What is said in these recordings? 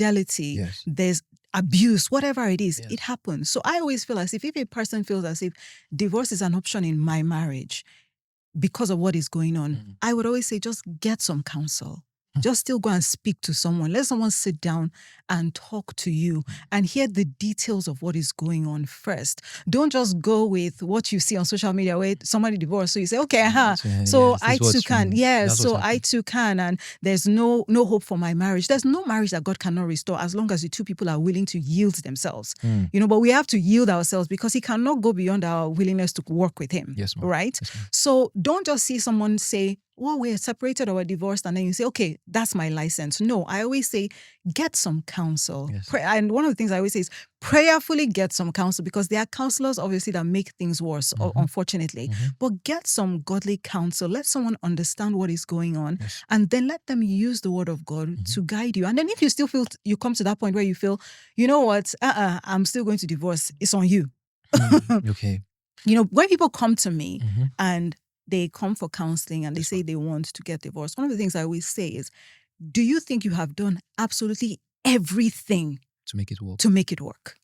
infidelity, Yes. there's abuse, whatever it is, Yes. it happens. So I always feel as if a person feels as if divorce is an option in my marriage because of what is going on, I would always say just get some counsel. Just still go and speak to someone. Let someone sit down and talk to you and hear the details of what is going on first. Don't just go with what you see on social media where somebody divorced. So you say, okay, so I too can. Yes, so I too can. And there's no hope for my marriage. There's no marriage that God cannot restore as long as the two people are willing to yield themselves. But we have to yield ourselves because he cannot go beyond our willingness to work with him. Yes, ma'am. Right? Yes, ma'am. So don't just see someone say, well, we're separated or we're divorced, and then you say, okay, that's my license. No, I always say, get some counsel. Yes. And one of the things I always say is prayerfully get some counsel, because there are counselors, obviously, that make things worse, unfortunately. But get some godly counsel. Let someone understand what is going on, and then let them use the word of God to guide you. And then if you still feel, you come to that point where you feel, you know what, I'm still going to divorce, it's on you. Okay. When people come to me and they come for counseling and they say they want to get divorced, one of the things I always say is, do you think you have done absolutely everything to make it work? To make it work?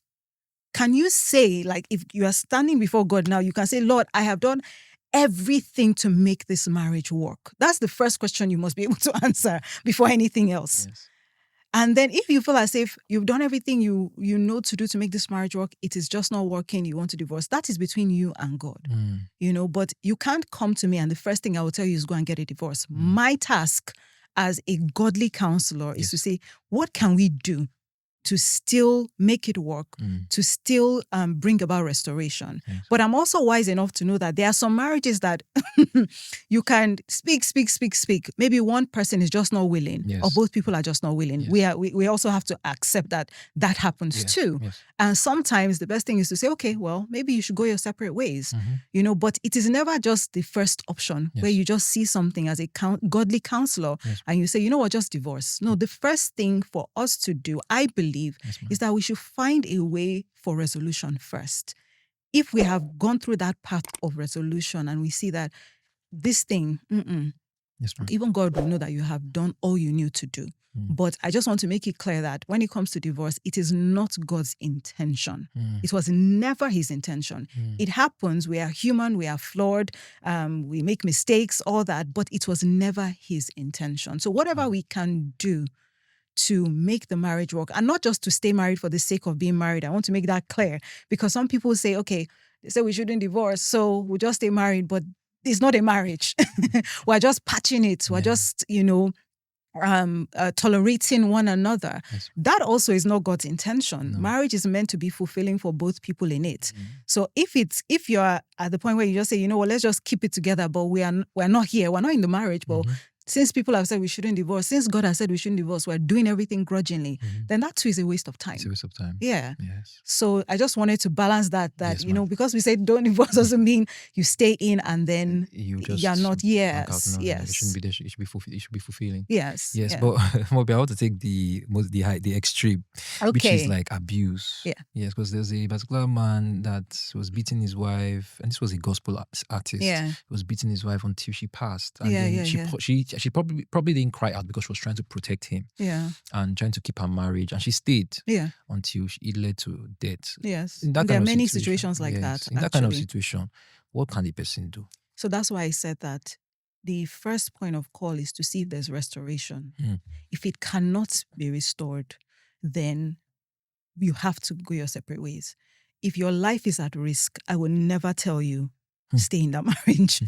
Can you say, like, if you are standing before God now, you can say, Lord, I have done everything to make this marriage work? That's the first question you must be able to answer before anything else. Yes. And then if you feel as if you've done everything you know to do to make this marriage work, it is just not working, you want to divorce, that is between you and God. But you can't come to me and the first thing I will tell you is go and get a divorce. My task as a godly counselor is to say, what can we do to still make it work, to still bring about restoration? Yes. But I'm also wise enough to know that there are some marriages that you can speak. Maybe one person is just not willing, or both people are just not willing. Yes. We also have to accept that happens too. Yes. And sometimes the best thing is to say, okay, well, maybe you should go your separate ways. But it is never just the first option where you just see something as a godly counselor and you say, you know what, just divorce. No, the first thing for us to do, I believe, is that we should find a way for resolution first. If we have gone through that path of resolution and we see that this thing, even God will know that you have done all you knew to do. But I just want to make it clear that when it comes to divorce, it is not God's intention. It was never his intention. It happens. We are human. We are flawed. We make mistakes, all that. But it was never his intention. So whatever we can do to make the marriage work, and not just to stay married for the sake of being married. I want to make that clear, because some people say, okay, they say we shouldn't divorce, so we'll just stay married, but it's not a marriage. We're just patching it. We're just, tolerating one another. Yes. That also is not God's intention. No. Marriage is meant to be fulfilling for both people in it. So if you're at the point where you just say, you know what, let's just keep it together, but we're not here. We're not in the marriage, but since people have said we shouldn't divorce, since God has said we shouldn't divorce, we're doing everything grudgingly, then that too is a waste of time. It's a waste of time. Yeah. Yes. So I just wanted to balance that Yes, because we said don't divorce doesn't mean you stay in and then you're not. Yes. No, Yes. It shouldn't be there. It should be fulfilling. Yes. Yes, Yeah. but Mobi, I want to take the extreme, which is like abuse. Yeah. Yes, because there's a particular man that was beating his wife, and this was a gospel artist. Yeah. He was beating his wife until she passed. And Yeah, then yeah, she probably didn't cry out because she was trying to protect him. Yeah. And trying to keep her marriage, and she stayed. Yeah. Until it led to death. Yes. In that There kind are of many situation, situations like yes, that. In that kind of actually. situation, what can the person do? So that's why I said that the first point of call is to see if there's restoration. If it cannot be restored, then you have to go your separate ways. If your life is at risk, I will never tell you stay in that marriage.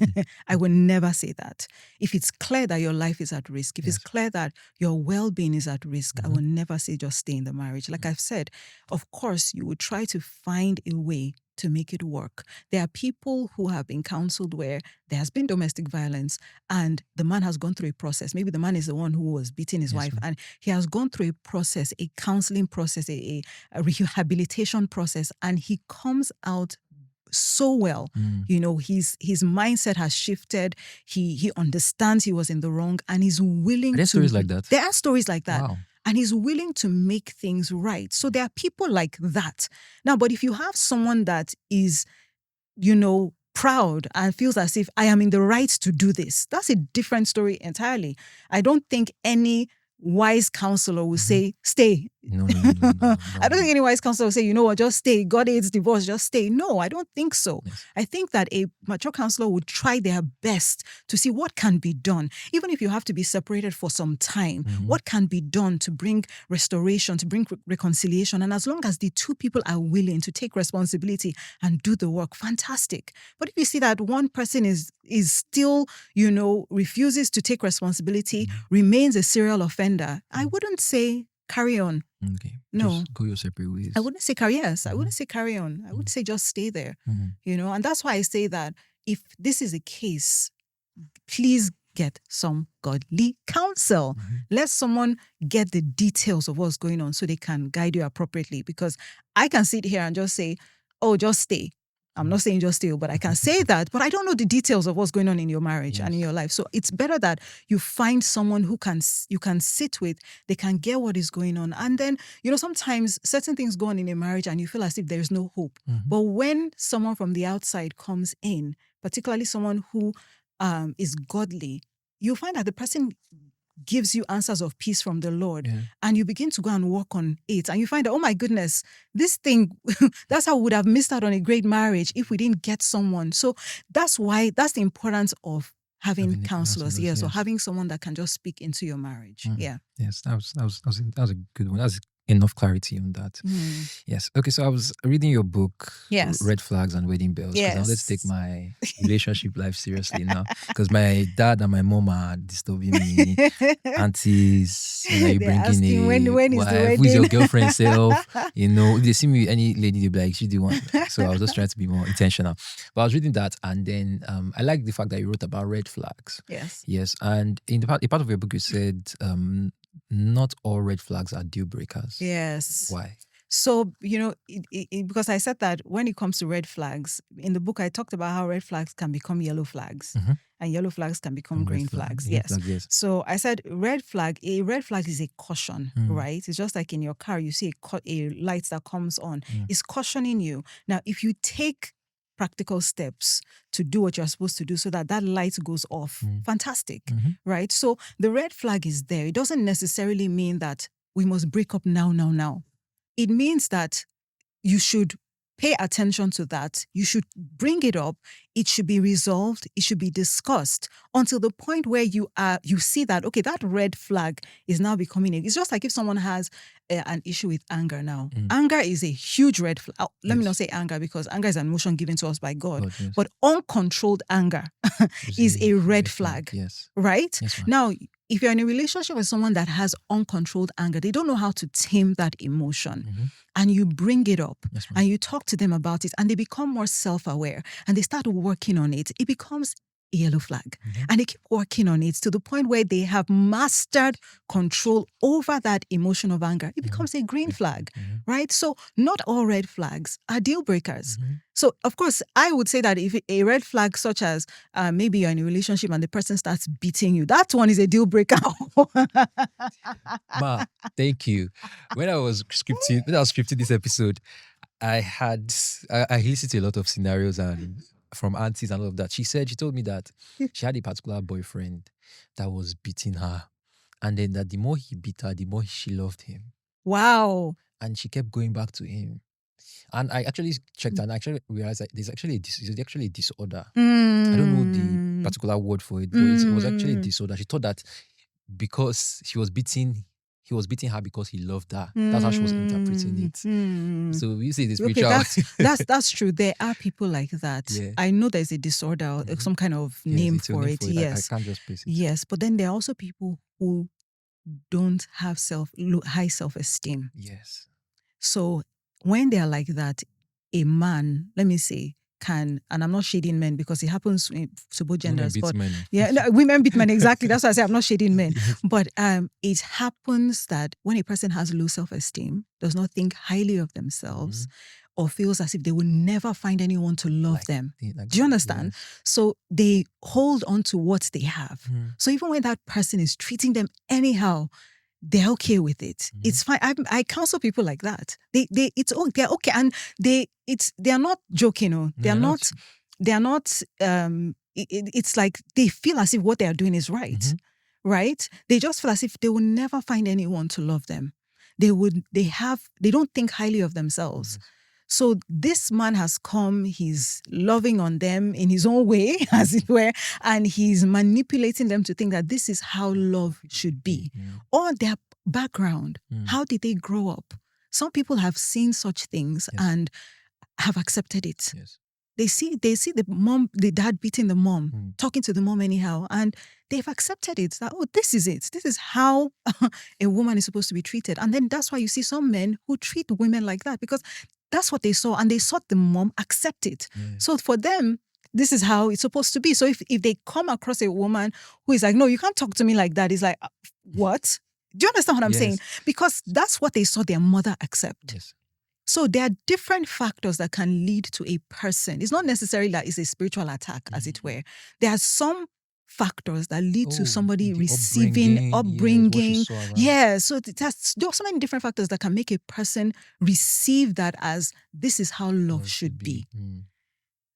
I will never say that. If it's clear that your life is at risk, if it's clear that your well-being is at risk, I will never say just stay in the marriage. Like I've said, of course, you would try to find a way to make it work. There are people who have been counseled where there has been domestic violence and the man has gone through a process. Maybe the man is the one who was beating his wife, and he has gone through a process, a counseling process, a rehabilitation process, and he comes out so well. His mindset has shifted. He understands he was in the wrong, and he's willing to. Are there stories like that? There are stories like that. Wow. And he's willing to make things right. So there are people like that. Now, but if you have someone that is, proud and feels as if I am in the right to do this, that's a different story entirely. I don't think any wise counselor will say, stay No. I don't think any wise counselor will say, you know what, just stay. God hates divorce, just stay. No, I don't think so. Yes. I think that a mature counselor would try their best to see what can be done. Even if you have to be separated for some time, what can be done to bring restoration, to bring reconciliation. And as long as the two people are willing to take responsibility and do the work, fantastic. But if you see that one person is still, refuses to take responsibility, remains a serial offender, I wouldn't say carry on. Okay. No. Just go your separate ways. I wouldn't say carry on. I wouldn't say carry on. I would say just stay there. And that's why I say that if this is a case, please get some godly counsel. Let someone get the details of what's going on so they can guide you appropriately. Because I can sit here and just say, oh, just stay. I'm not saying just stay, but I can say that, but I don't know the details of what's going on in your marriage and in your life. So it's better that you find someone who you can sit with, they can get what is going on. And then, sometimes certain things go on in a marriage and you feel as if there's no hope. But when someone from the outside comes in, particularly someone who is godly, you'll find that the person gives you answers of peace from the Lord, and you begin to go and work on it, and you find that, oh my goodness, this thing, that's how we would have missed out on a great marriage if we didn't get someone. So that's the importance of having counselors, yes, or having someone that can just speak into your marriage. Yes, that was a good one. That's enough clarity on that. Yes. Okay, so I was reading your book, Red Flags and Wedding Bells, because I wanted to take my relationship life seriously now, because my dad and my mom are disturbing me. Aunties, you bring in a when is wife, the wedding? who's your girlfriend self? If they see me with any lady, they'll be like, she's the one. So I was just trying to be more intentional. But I was reading that, and then I like the fact that you wrote about red flags. Yes. And in a part of your book, you said not all red flags are deal breakers. Yes. Why? So, because I said that when it comes to red flags, in the book I talked about how red flags can become yellow flags and yellow flags can become green flags. Yes. So I said a red flag is a caution, right? It's just like in your car, you see a light that comes on. It's cautioning you. Now, if you take practical steps to do what you're supposed to do so that light goes off, fantastic, right? So the red flag is there. It doesn't necessarily mean that we must break up now. It means that you should pay attention to that. You should bring it up. It should be resolved. It should be discussed until the point where you see that, okay, that red flag is now becoming it's just like if someone has an issue with anger now. Anger is a huge red flag. Let me not say anger, because anger is an emotion given to us by God. But uncontrolled anger is a red flag. Yes. Right? Yes, now, if you're in a relationship with someone that has uncontrolled anger, they don't know how to tame that emotion. And you bring it up and you talk to them about it, and they become more self-aware and they start working on it. It becomes a yellow flag. And they keep working on it to the point where they have mastered control over that emotion of anger. It becomes a green flag, right? So not all red flags are deal breakers. So, of course, I would say that if a red flag such as maybe you're in a relationship and the person starts beating you, that one is a deal breaker. Ma, thank you. When I was scripting this episode, I listened to a lot of scenarios and from aunties and all of that. She told me that she had a particular boyfriend that was beating her. And then that the more he beat her, the more she loved him. Wow. And she kept going back to him. And I actually checked and I actually realized that there's actually a disorder. I don't know the particular word for it, but it was actually a disorder. She thought that because he was beating her because he loved her. That's how she was interpreting it. So you see the spiritual. Okay, that's true. There are people like that. Yeah. I know there's a disorder, some kind of name for it. Yes. I can't just place it. Yes, but then there are also people who don't have high self-esteem. Yes. So when they are like that, a man, let me say, can, and I'm not shading men because it happens to both genders. Women beat men, exactly. That's why I say I'm not shading men. But it happens that when a person has low self-esteem, does not think highly of themselves, or feels as if they will never find anyone to love them. Do you understand? Yes. So they hold on to what they have. So even when that person is treating them anyhow, they're okay with it. It's fine. I counsel people like that. They're okay, and they're not joking. They're not. It's like they feel as if what they are doing is right. Right? They just feel as if they will never find anyone to love them. they don't think highly of themselves. Yes. So this man has come, he's loving on them in his own way, as it were, and he's manipulating them to think that this is how love should be. Or their background, how did they grow up? Some people have seen such things and have accepted it. Yes. They see the dad beating the mom, talking to the mom anyhow, and they've accepted it. That, oh, this is it. This is how a woman is supposed to be treated. And then that's why you see some men who treat women like that, because that's what they saw, and they saw the mom accept it. Yes. So for them, this is how it's supposed to be. So if they come across a woman who is like, no, you can't talk to me like that, it's like, what? Do you understand what I'm saying? Because that's what they saw their mother accept. Yes. So there are different factors that can lead to a person. It's not necessarily that it's a spiritual attack, as it were. There are some factors that lead to somebody receiving upbringing. So there are so many different factors that can make a person receive that as this is how love should be.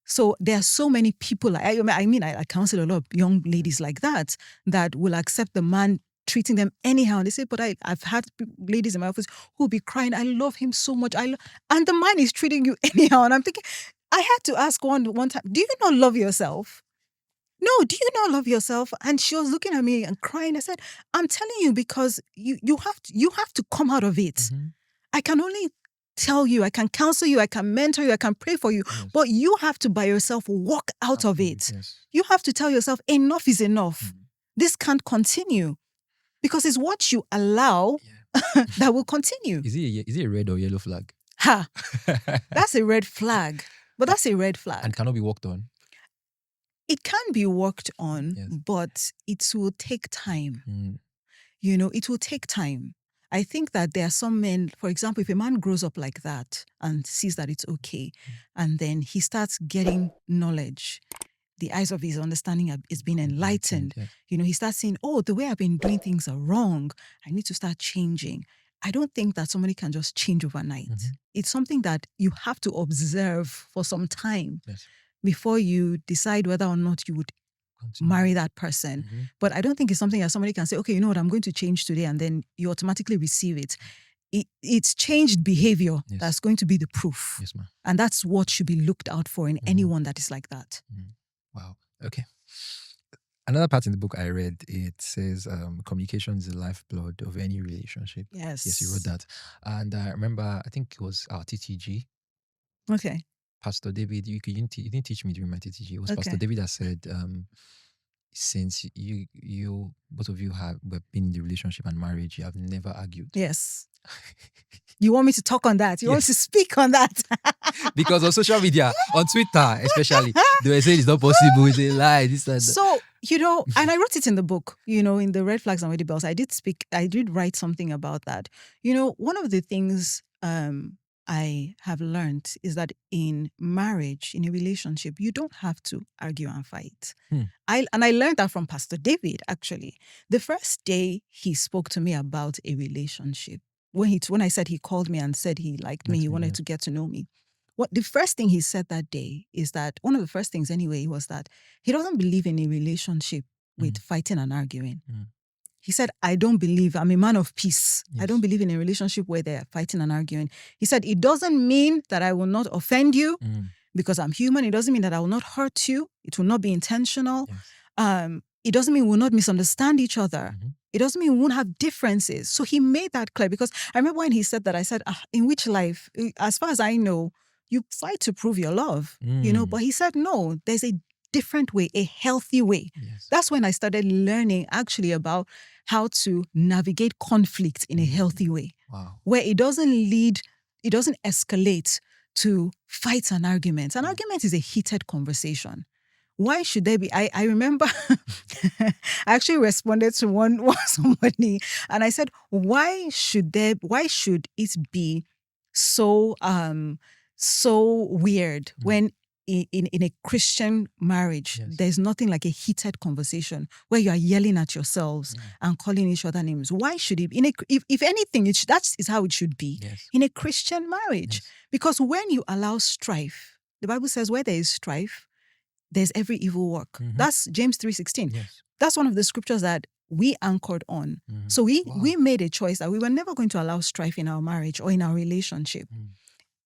So there are so many people. I counsel a lot of young ladies like that will accept the man treating them anyhow. And they say, but I've had ladies in my office who'll be crying, I love him so much. And the man is treating you anyhow. And I'm thinking, I had to ask one time, do you not love yourself? No, do you not love yourself? And she was looking at me and crying. I said, I'm telling you, because you have to come out of it. I can only tell you, I can counsel you, I can mentor you, I can pray for you, but you have to by yourself walk out of it. You have to tell yourself, enough is enough. This can't continue. Because it's what you allow that will continue. Is it a red or yellow flag? Ha! That's a red flag. But that's a red flag. And cannot be worked on? It can be worked on, but it will take time. It will take time. I think that there are some men, for example, if a man grows up like that and sees that it's okay, and then he starts getting knowledge, the eyes of his understanding is being enlightened. He starts saying, oh, the way I've been doing things are wrong. I need to start changing. I don't think that somebody can just change overnight. It's something that you have to observe for some time before you decide whether or not you would marry that person. But I don't think it's something that somebody can say, okay, you know what, I'm going to change today, and then you automatically receive it. It's changed behavior that's going to be the proof. Yes, ma'am. And that's what should be looked out for in anyone that is like that. Wow. Okay. Another part in the book I read, it says communication is the lifeblood of any relationship. Yes, you wrote that. And I remember, I think it was our TTG. Okay. Pastor David, you didn't teach me during my TTG. It was Pastor David that said, since you both of you were been in the relationship and marriage, you have never argued. Yes. You want me to talk on that? You want to speak on that? Because on social media, on Twitter especially, they were saying it's not possible, it's a lie, this and that. So, and I wrote it in the book, in the Red Flags and Wedding Bells. I did write something about that. One of the things I have learned is that in marriage, in a relationship, you don't have to argue and fight. I learned that from Pastor David, actually. The first day he spoke to me about a relationship, when I said he called me and said he liked me, he wanted to get to know me. The first thing he said that day is that, one of the first things anyway, was that he doesn't believe in a relationship with fighting and arguing. He said, I'm a man of peace. Yes. I don't believe in a relationship where they're fighting and arguing. He said, it doesn't mean that I will not offend you because I'm human. It doesn't mean that I will not hurt you. It will not be intentional. Yes. It doesn't mean we'll not misunderstand each other. It doesn't mean we won't have differences. So he made that clear, because I remember when he said that, I said, in which life, as far as I know, you fight to prove your love, but he said, no, there's a different way, a healthy way. Yes. That's when I started learning actually about how to navigate conflict in a healthy way. Wow. Where it doesn't escalate to fights and arguments. An argument is a heated conversation. Why should there be? I remember I actually responded to somebody, and I said, why should it be so weird when in a Christian marriage, there's nothing like a heated conversation where you are yelling at yourselves and calling each other names? Why should it be? If anything, that is how it should be in a Christian marriage. Because when you allow strife, the Bible says where there is strife, there's every evil work. That's James 3:16. That's one of the scriptures that we anchored on. Mhm. So Wow. we made a choice that we were never going to allow strife in our marriage or in our relationship. Mm.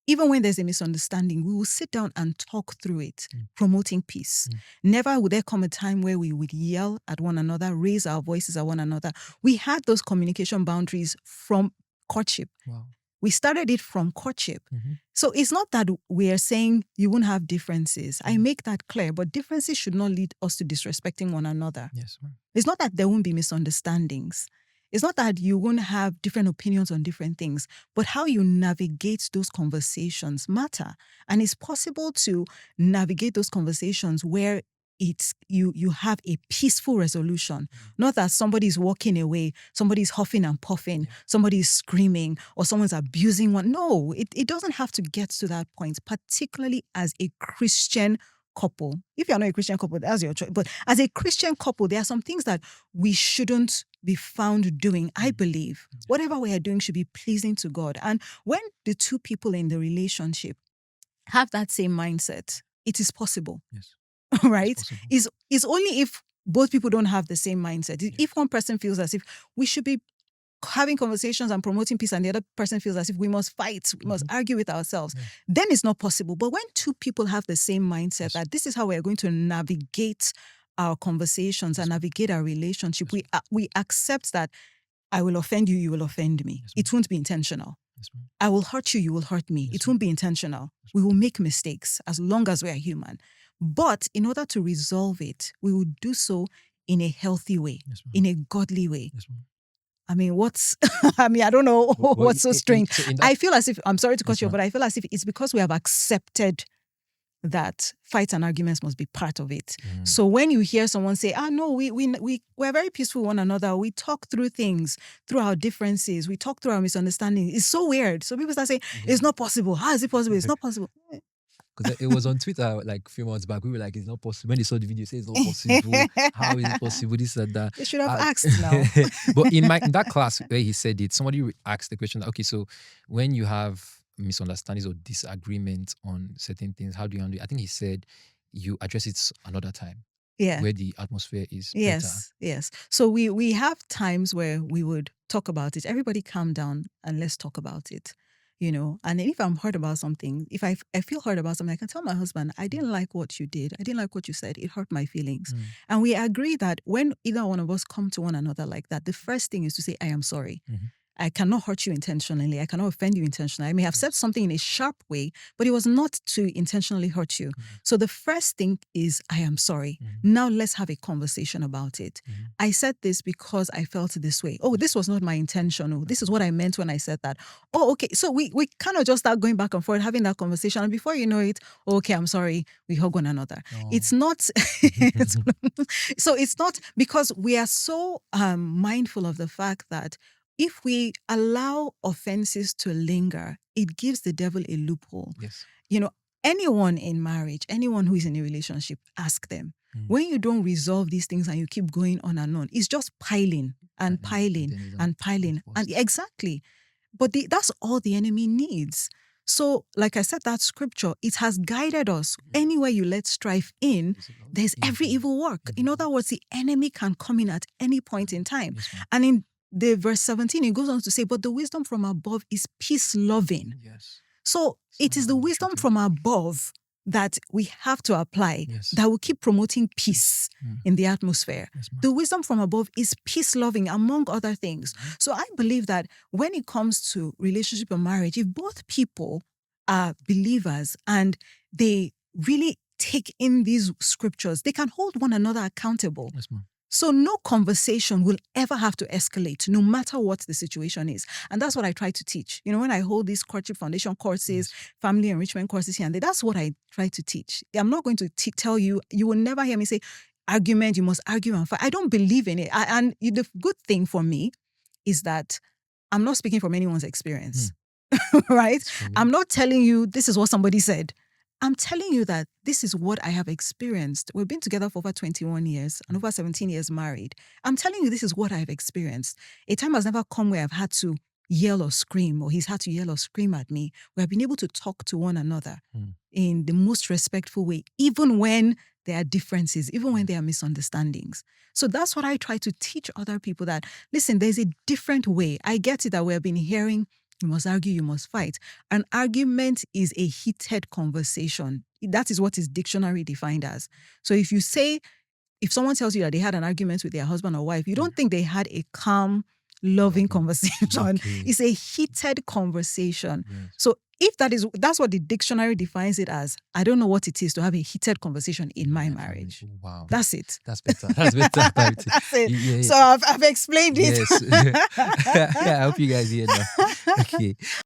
Even when there's a misunderstanding, we will sit down and talk through it, promoting peace. Mm. Never would there come a time where we would yell at one another, raise our voices at one another. We had those communication boundaries from courtship. Wow. We started it from courtship. Mm-hmm. So it's not that we are saying you won't have differences. I make that clear, but differences should not lead us to disrespecting one another. Yes, ma'am. It's not that there won't be misunderstandings. It's not that you won't have different opinions on different things, but how you navigate those conversations matter. And it's possible to navigate those conversations where it's you have a peaceful resolution. Not that somebody's walking away, somebody's huffing and puffing, somebody's screaming, or someone's abusing one. No, it doesn't have to get to that point, particularly as a Christian couple. If you're not a Christian couple, that's your choice. But as a Christian couple, there are some things that we shouldn't be found doing. I believe whatever we are doing should be pleasing to God. And when the two people in the relationship have that same mindset, it is possible. Yes. Right? It's It's only if both people don't have the same mindset. If one person feels as if we should be having conversations and promoting peace and the other person feels as if we must fight, we must argue with ourselves, then it's not possible. But when two people have the same mindset that this is how we're going to navigate our conversations and navigate our relationship, we accept that I will offend you, you will offend me. It won't be intentional. I will hurt you, you will hurt me. It won't be intentional. We will make mistakes as long as we are human. But in order to resolve it, we will do so in a healthy way, in a godly way. I mean, I don't know what's so strange. I feel as if, I'm sorry to cut you off, but I feel as if it's because we have accepted that fights and arguments must be part of it. So when you hear someone say, no, we're very peaceful with one another. We talk through things, through our differences. We talk through our misunderstandings. It's so weird. So people start saying, it's not possible. How is it possible? It's not possible. Because it was on Twitter like a few months back. We were like, it's not possible. When they saw the video, say it's not possible. How is it possible? This and that. They should have asked now. But in that class where he said it, somebody asked the question, okay, so when you have misunderstandings or disagreement on certain things, how do you handle it? I think he said you address it another time. Yeah. Where the atmosphere is better. Yes. So we have times where we would talk about it. Everybody calm down and let's talk about it. And if I'm hurt about something, if I feel hurt about something, I can tell my husband, I didn't like what you did. I didn't like what you said. It hurt my feelings. And we agree that when either one of us come to one another like that, the first thing is to say, I am sorry. I cannot hurt you intentionally. I cannot offend you intentionally. I may have said something in a sharp way, but it was not to intentionally hurt you. So the first thing is, I am sorry. Now let's have a conversation about it. I said this because I felt this way. Oh, this was not my intention. Oh, this is what I meant when I said that. Oh, okay. So we kind of just start going back and forth, having that conversation. And before you know it, okay, I'm sorry. We hug one another. Oh. It's not, so it's not because we are so mindful of the fact that if we allow offenses to linger, it gives the devil a loophole. Yes. Anyone in marriage, anyone who is in a relationship, ask them. When you don't resolve these things and you keep going on and on, it's just piling and piling and piling. And exactly. But that's all the enemy needs. So, like I said, that scripture, it has guided us. Anywhere you let strife in, there's every evil work. In other words, the enemy can come in at any point in time. And in the verse 17, it goes on to say, but the wisdom from above is peace-loving. Yes. So it is the wisdom from above that we have to apply that will keep promoting peace in the atmosphere. Yes, the wisdom from above is peace-loving, among other things. So I believe that when it comes to relationship and marriage, if both people are believers and they really take in these scriptures, they can hold one another accountable. Yes, ma'am. So no conversation will ever have to escalate, no matter what the situation is. And that's what I try to teach. When I hold these courtship foundation courses, family enrichment courses here and there, that's what I try to teach. I'm not going to tell you, you will never hear me say, argument, you must argue and fight. I don't believe in it. And the good thing for me is that I'm not speaking from anyone's experience, right? I'm not telling you this is what somebody said. I'm telling you that this is what I have experienced. We've been together for over 21 years and over 17 years married. I'm telling you this is what I've experienced. A time has never come where I've had to yell or scream, or he's had to yell or scream at me. We have been able to talk to one another in the most respectful way, even when there are differences, even when there are misunderstandings. So that's what I try to teach other people, that, listen, there's a different way. I get it that we've been hearing, you must argue, you must fight. An argument is a heated conversation. That is what is dictionary defined as. So if someone tells you that they had an argument with their husband or wife, you don't think they had a calm, loving conversation. Okay. It's a heated conversation. Yes. So if that's what the dictionary defines it as, I don't know what it is to have a heated conversation in my marriage. Wow. That's it. That's better. That's better. That's it. Yeah. So I've explained it. Yes. I hope you guys hear now. Okay.